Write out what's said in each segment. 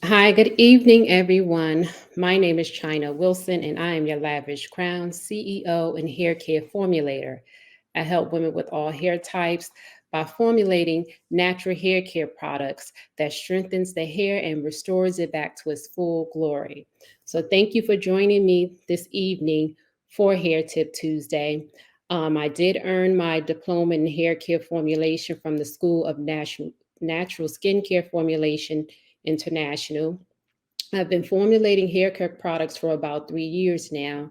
Hi, good evening, everyone. My name is China Wilson, and I am your Lavish Crown CEO and hair care formulator. I help women with all hair types by formulating natural hair care products that strengthens the hair and restores it back to its full glory. So, thank you for joining me this evening for Hair Tip Tuesday. I did earn my diploma in hair care formulation from the School of Natural Skincare Formulation International. I've been formulating hair care products for about 3 years now.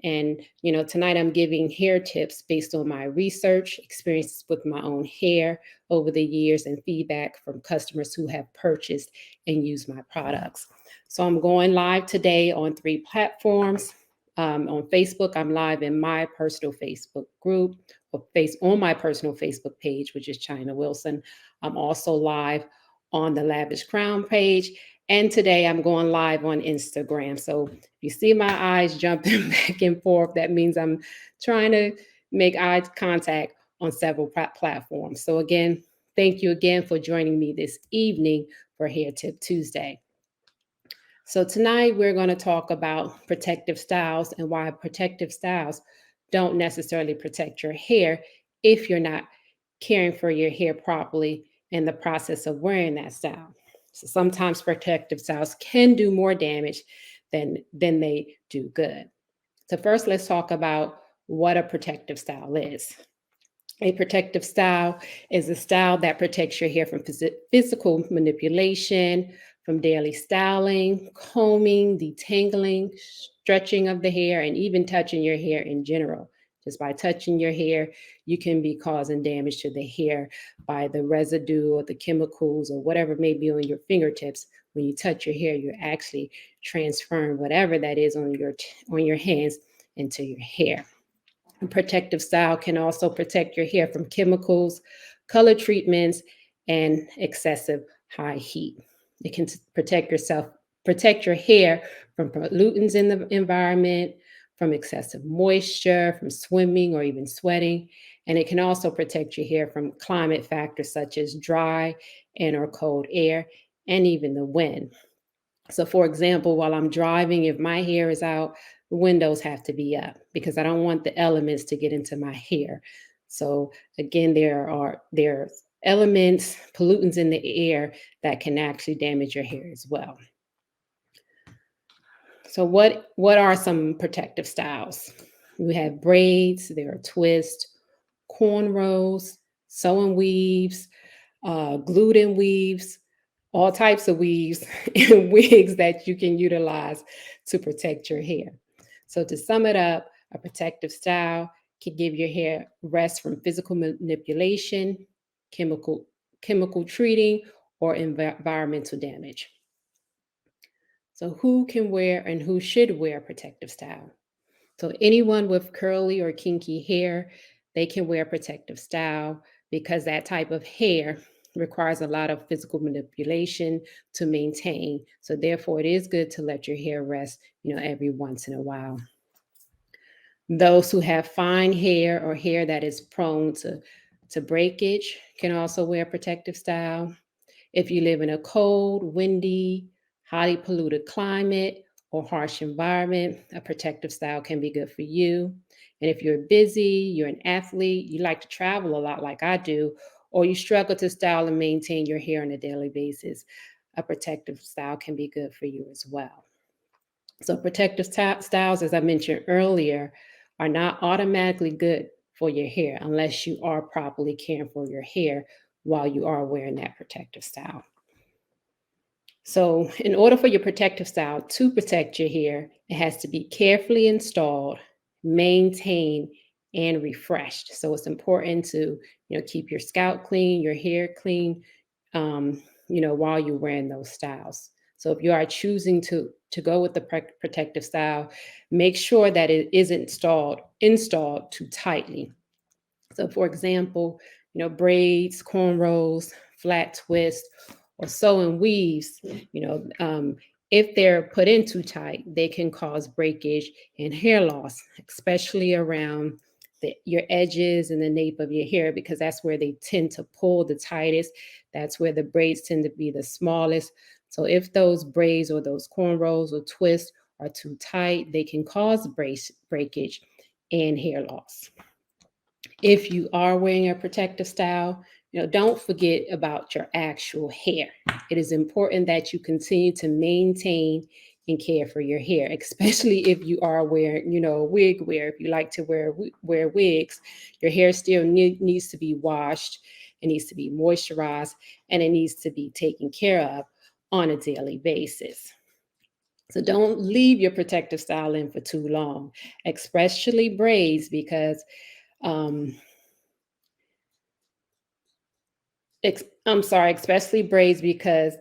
And, tonight I'm giving hair tips based on my research, experiences with my own hair over the years, and feedback from customers who have purchased and used my products. So I'm going live today on three platforms. On Facebook, I'm live in my personal Facebook group or on my personal Facebook page, which is China Wilson. I'm also live on the Lavish Crown page. And today I'm going live on Instagram. So if you see my eyes jumping back and forth, that means I'm trying to make eye contact on several platforms. So again, thank you again for joining me this evening for Hair Tip Tuesday. So tonight we're going to talk about protective styles and why protective styles don't necessarily protect your hair if you're not caring for your hair properly in the process of wearing that style. So sometimes protective styles can do more damage than they do good. So first let's talk about what a protective style is. A protective style is a style that protects your hair from physical manipulation, from daily styling, combing, detangling, stretching of the hair, and even touching your hair in general. Just by touching your hair, you can be causing damage to the hair by the residue or the chemicals or whatever may be on your fingertips. When you touch your hair, you're actually transferring whatever that is on your hands into your hair. A protective style can also protect your hair from chemicals, color treatments, and excessive high heat. It can protect your hair from pollutants in the environment, from excessive moisture, from swimming or even sweating, and it can also protect your hair from climate factors such as dry and or cold air and even the wind. So, for example, while I'm driving, if my hair is out, the windows have to be up because I don't want the elements to get into my hair. So, again, there's elements, pollutants in the air that can actually damage your hair as well. So, what are some protective styles? We have braids, there are twists, cornrows, sew and weaves, glued in weaves, all types of weaves and wigs that you can utilize to protect your hair. So, to sum it up, a protective style can give your hair rest from physical manipulation, chemical chemical treating, or environmental damage. So, who can wear and who should wear protective style? So anyone with curly or kinky hair, they can wear protective style because that type of hair requires a lot of physical manipulation to maintain. So therefore it is good to let your hair rest, every once in a while. Those who have fine hair or hair that is prone to breakage can also wear protective style. If you live in a cold, windy, highly polluted climate or harsh environment, a protective style can be good for you. And if you're busy, you're an athlete, you like to travel a lot like I do, or you struggle to style and maintain your hair on a daily basis, a protective style can be good for you as well. So, protective styles, as I mentioned earlier, are not automatically good for your hair unless you are properly caring for your hair while you are wearing that protective style. So, in order for your protective style to protect your hair, it has to be carefully installed, maintained, and refreshed. So, it's important to keep your scalp clean, your hair clean, while you're wearing those styles. So, if you are choosing to go with the protective style, make sure that it isn't installed too tightly. So, for example, braids, cornrows, flat twists, or sewing weaves, if they're put in too tight, they can cause breakage and hair loss, especially around your edges and the nape of your hair, because that's where they tend to pull the tightest. That's where the braids tend to be the smallest. So if those braids or those cornrows or twists are too tight, they can cause breakage and hair loss. If you are wearing a protective style, don't forget about your actual hair. It is important that you continue to maintain and care for your hair, especially if you are wearing, wig wear. If you like to wear wigs, your hair still needs to be washed, it needs to be moisturized, and it needs to be taken care of on a daily basis. So don't leave your protective style in for too long, especially braids, because um, I'm sorry, especially braids, because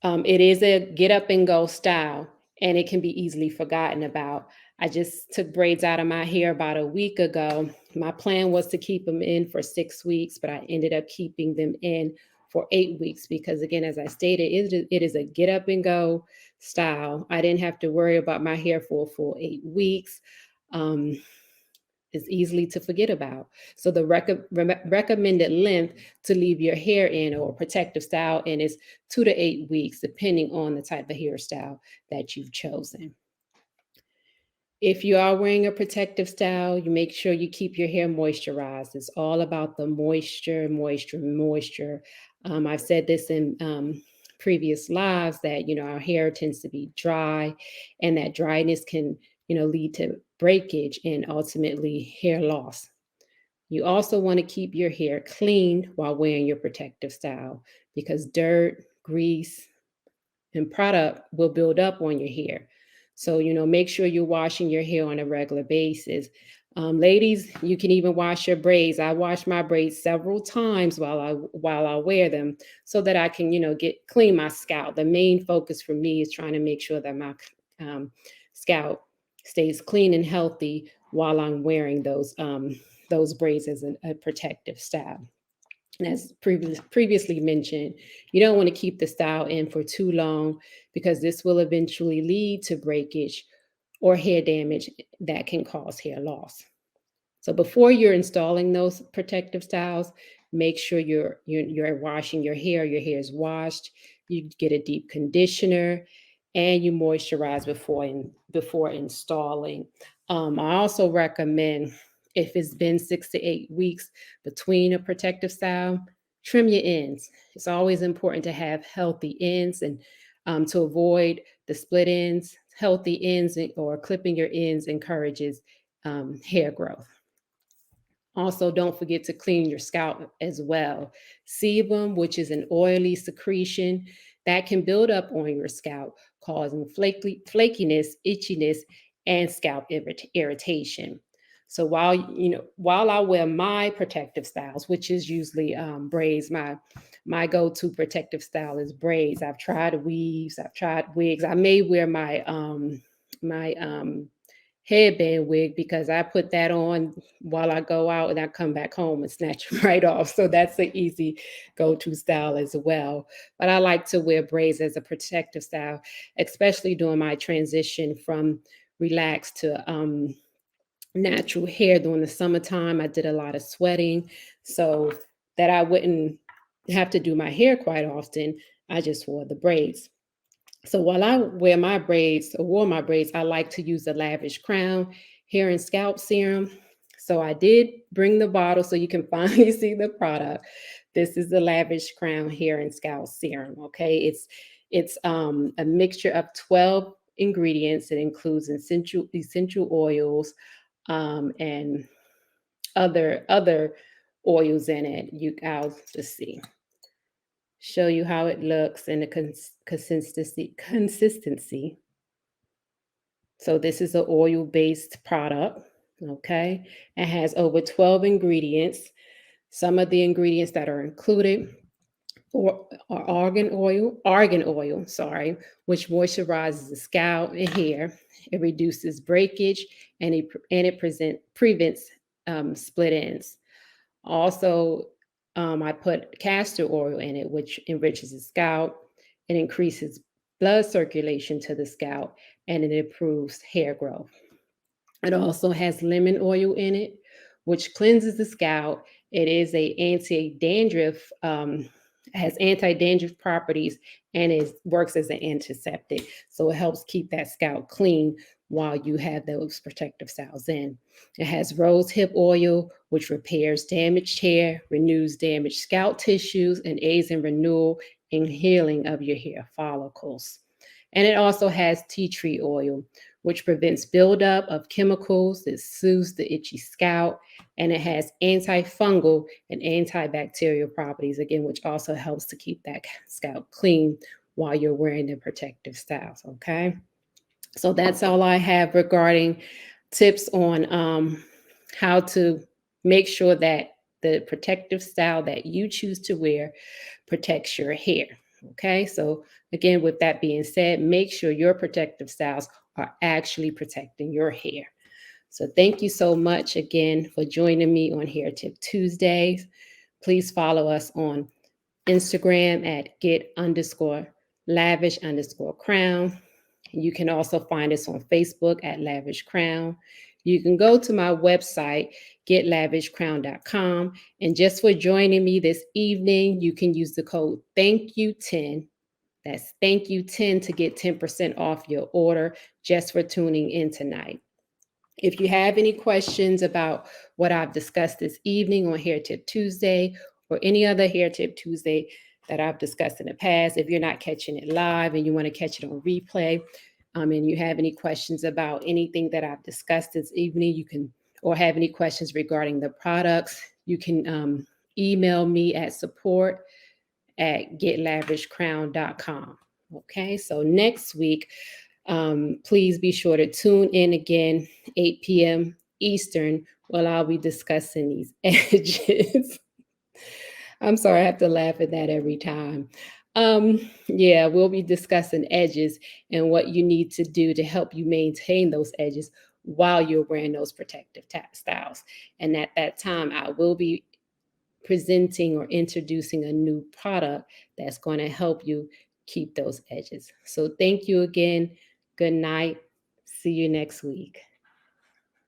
it is a get up and go style and it can be easily forgotten about. I just took braids out of my hair about a week ago. My plan was to keep them in for 6 weeks, but I ended up keeping them in for 8 weeks because, again, as I stated, it is a get up and go style. I didn't have to worry about my hair for a full 8 weeks. Um, is easily to forget about. So the recommended length to leave your hair in or protective style in is 2 to 8 weeks, depending on the type of hairstyle that you've chosen. If you are wearing a protective style, you make sure you keep your hair moisturized. It's all about the moisture, moisture, moisture. I've said this in previous lives that our hair tends to be dry, and that dryness can lead to breakage and ultimately hair loss. You also want to keep your hair clean while wearing your protective style because dirt, grease, and product will build up on your hair. So, make sure you're washing your hair on a regular basis. Ladies, you can even wash your braids. I wash my braids several times while I wear them so that I can, get clean my scalp. The main focus for me is trying to make sure that my scalp stays clean and healthy while I'm wearing those braids as a protective style. And as previously mentioned, you don't want to keep the style in for too long because this will eventually lead to breakage or hair damage that can cause hair loss. So before you're installing those protective styles, make sure you're washing your hair. Your hair is washed. You get a deep conditioner, and you moisturize before installing. I also recommend, if it's been 6 to 8 weeks between a protective style, trim your ends. It's always important to have healthy ends and to avoid the split ends. Healthy ends or clipping your ends encourages hair growth. Also, don't forget to clean your scalp as well. Sebum, which is an oily secretion that can build up on your scalp, causing flakiness, itchiness, and scalp irritation. So while I wear my protective styles, which is usually braids, my go-to protective style is braids. I've tried weaves, I've tried wigs. I may wear my headband wig because I put that on while I go out and I come back home and snatch it right off. So that's an easy go-to style as well. But I like to wear braids as a protective style, especially during my transition from relaxed to natural hair during the summertime. I did a lot of sweating, so that I wouldn't have to do my hair quite often. I just wore the braids. So while I wear my braids or wore my braids, I like to use the Lavish Crown Hair and Scalp Serum. So I did bring the bottle so you can finally see the product. This is the Lavish Crown Hair and Scalp Serum. Okay, it's a mixture of 12 ingredients. It includes essential oils and other oils in it. I'll just see, show you how it looks and the consistency. So this is an oil-based product, okay? It has over 12 ingredients. Some of the ingredients that are included are argan oil, sorry, which moisturizes the scalp and hair. It reduces breakage and it prevents split ends. Also, I put castor oil in it, which enriches the scalp. It increases blood circulation to the scalp and it improves hair growth. It also has lemon oil in it, which cleanses the scalp. It is a anti-dandruff It has anti-dandruff properties and it works as an antiseptic. So it helps keep that scalp clean while you have those protective styles in. It has rose hip oil, which repairs damaged hair, renews damaged scalp tissues, and aids in renewal and healing of your hair follicles. And it also has tea tree oil, which prevents buildup of chemicals that soothes the itchy scalp. And it has antifungal and antibacterial properties, again, which also helps to keep that scalp clean while you're wearing the protective styles. Okay. So that's all I have regarding tips on how to make sure that the protective style that you choose to wear protects your hair. Okay, so again, with that being said, make sure your protective styles are actually protecting your hair. So thank you so much again for joining me on Hair Tip Tuesdays. Please follow us on Instagram at get_lavish_crown. You can also find us on Facebook at Lavish Crown. You can go to my website, getlavishcrown.com. And just for joining me this evening, you can use the code THANK YOU10. That's thank you 10 to get 10% off your order just for tuning in tonight. If you have any questions about what I've discussed this evening on Hair Tip Tuesday or any other Hair Tip Tuesday that I've discussed in the past, if you're not catching it live and you want to catch it on replay, and you have any questions about anything that I've discussed this evening, you can, or have any questions regarding the products, you can email me at support@getlavishcrown.com. Okay, so next week, please be sure to tune in again, 8 p.m. Eastern, while I'll be discussing these edges. I'm sorry, I have to laugh at that every time. Yeah, we'll be discussing edges and what you need to do to help you maintain those edges while you're wearing those protective styles. And at that time, I will be presenting or introducing a new product that's going to help you keep those edges. So thank you again. Good night. See you next week.